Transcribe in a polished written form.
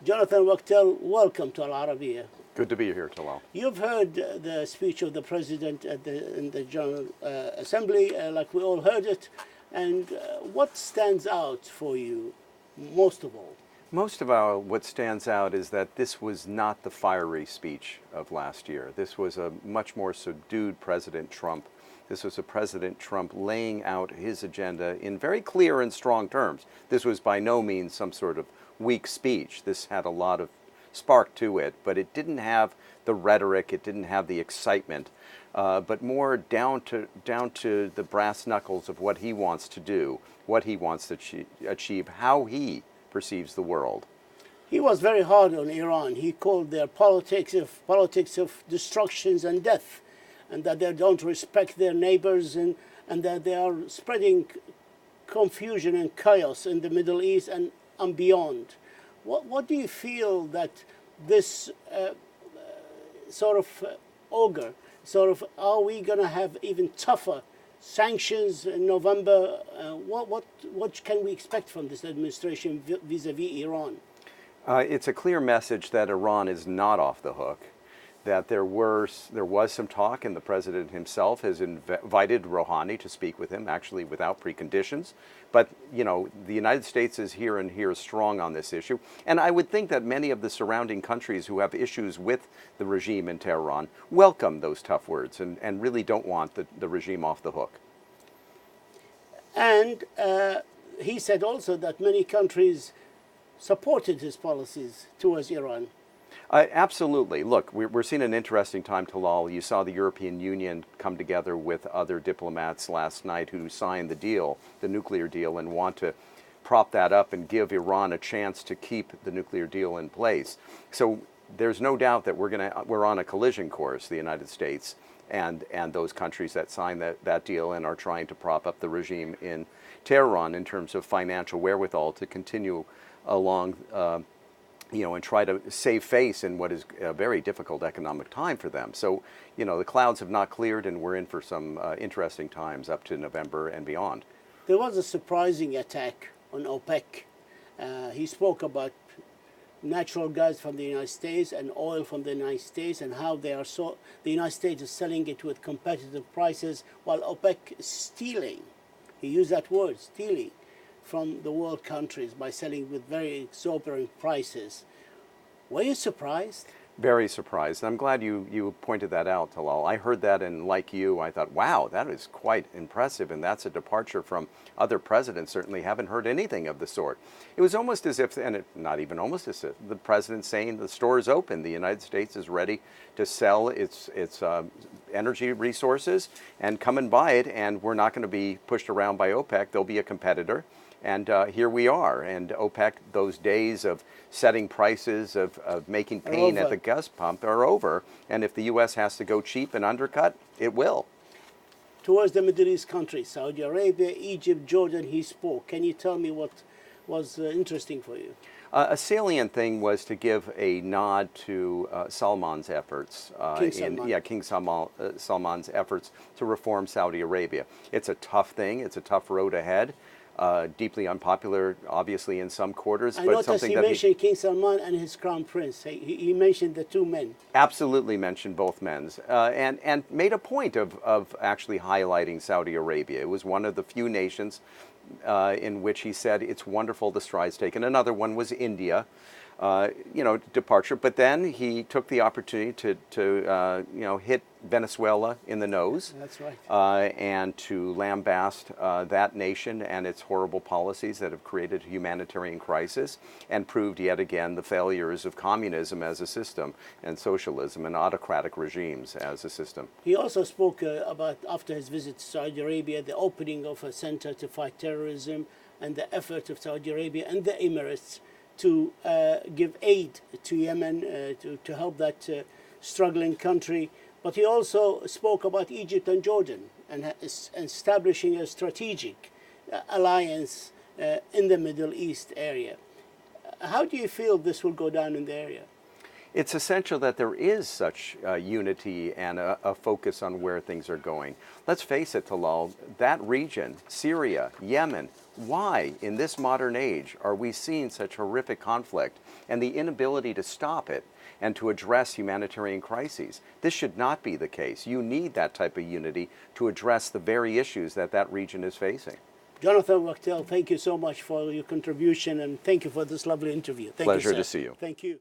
Jonathan Wachtel, welcome to Al-Arabiya. Good to be here, Talal. You've heard the speech of the President in the General Assembly, like we all heard it. And what stands out for you most of all? Most of all, what stands out is that this was not the fiery speech of last year. This was a much more subdued President Trump. This was a President Trump laying out his agenda in very clear and strong terms. This was by no means some sort of weak speech. This had a lot of spark to it, but it didn't have the rhetoric, it didn't have the excitement, but more down to the brass knuckles of what he wants to do, what he wants to achieve, how he perceives the world. He was very hard on Iran. He called their politics of destructions and death, and that they don't respect their neighbors, and that they are spreading confusion and chaos in the Middle East and beyond. What do you feel that this are we going to have even tougher sanctions in November? What can we expect from this administration vis-a-vis Iran? It's a clear message that Iran is not off the hook, that there was some talk, and the President himself has invited Rouhani to speak with him, actually without preconditions. But, you know, the United States is here strong on this issue. And I would think that many of the surrounding countries who have issues with the regime in Tehran welcome those tough words and really don't want the regime off the hook. And he said also that many countries supported his policies towards Iran. Absolutely. Look, we're seeing an interesting time, Talal. You saw the European Union come together with other diplomats last night who signed the deal, the nuclear deal, and want to prop that up and give Iran a chance to keep the nuclear deal in place. So there's no doubt that we're on a collision course, the United States and those countries that signed that deal and are trying to prop up the regime in Tehran in terms of financial wherewithal to continue along and try to save face in what is a very difficult economic time for them. So, the clouds have not cleared, and we're in for some interesting times up to November and beyond. There was a surprising attack on OPEC. He spoke about natural gas from the United States and oil from the United States, and how the United States is selling it with competitive prices, while OPEC is stealing. He used that word, stealing, from the world countries by selling with very exorbitant prices. Were you surprised? Very surprised. I'm glad you pointed that out, Talal. I heard that, and like you, I thought, wow, that is quite impressive, and that's a departure from other presidents. Certainly haven't heard anything of the sort. It was almost as if, not even almost as if, the president saying the store is open. The United States is ready to sell its energy resources and come and buy it, and we're not going to be pushed around by OPEC. They'll be a competitor. And here we are. And OPEC, those days of setting prices, of making pain at the gas pump are over. And if the U.S. has to go cheap and undercut, it will. Towards the Middle East countries, Saudi Arabia, Egypt, Jordan, he spoke. Can you tell me what was interesting for you? A salient thing was to give a nod to Salman's efforts, King Salman's efforts to reform Saudi Arabia. It's a tough thing. It's a tough road ahead. Deeply unpopular, obviously, in some quarters. I noticed he mentioned King Salman and his crown prince. He mentioned the two men. Absolutely mentioned both men, and made a point of actually highlighting Saudi Arabia. It was one of the few nations in which he said it's wonderful the strides taken. Another one was India. Departure. But then he took the opportunity to hit Venezuela in the nose. That's right. And to lambaste that nation and its horrible policies that have created a humanitarian crisis and proved yet again the failures of communism as a system and socialism and autocratic regimes as a system. He also spoke about, after his visit to Saudi Arabia, the opening of a center to fight terrorism and the effort of Saudi Arabia and the Emirates to give aid to Yemen, to help that struggling country. But he also spoke about Egypt and Jordan and establishing a strategic alliance in the Middle East area. How do you feel this will go down in the area? It's essential that there is such unity and a focus on where things are going. Let's face it, Talal, that region, Syria, Yemen, why in this modern age are we seeing such horrific conflict and the inability to stop it and to address humanitarian crises? This should not be the case. You need that type of unity to address the very issues that that region is facing. Jonathan Wachtel, thank you so much for your contribution, and thank you for this lovely interview. Thank you, Pleasure sir. to see you. Thank you.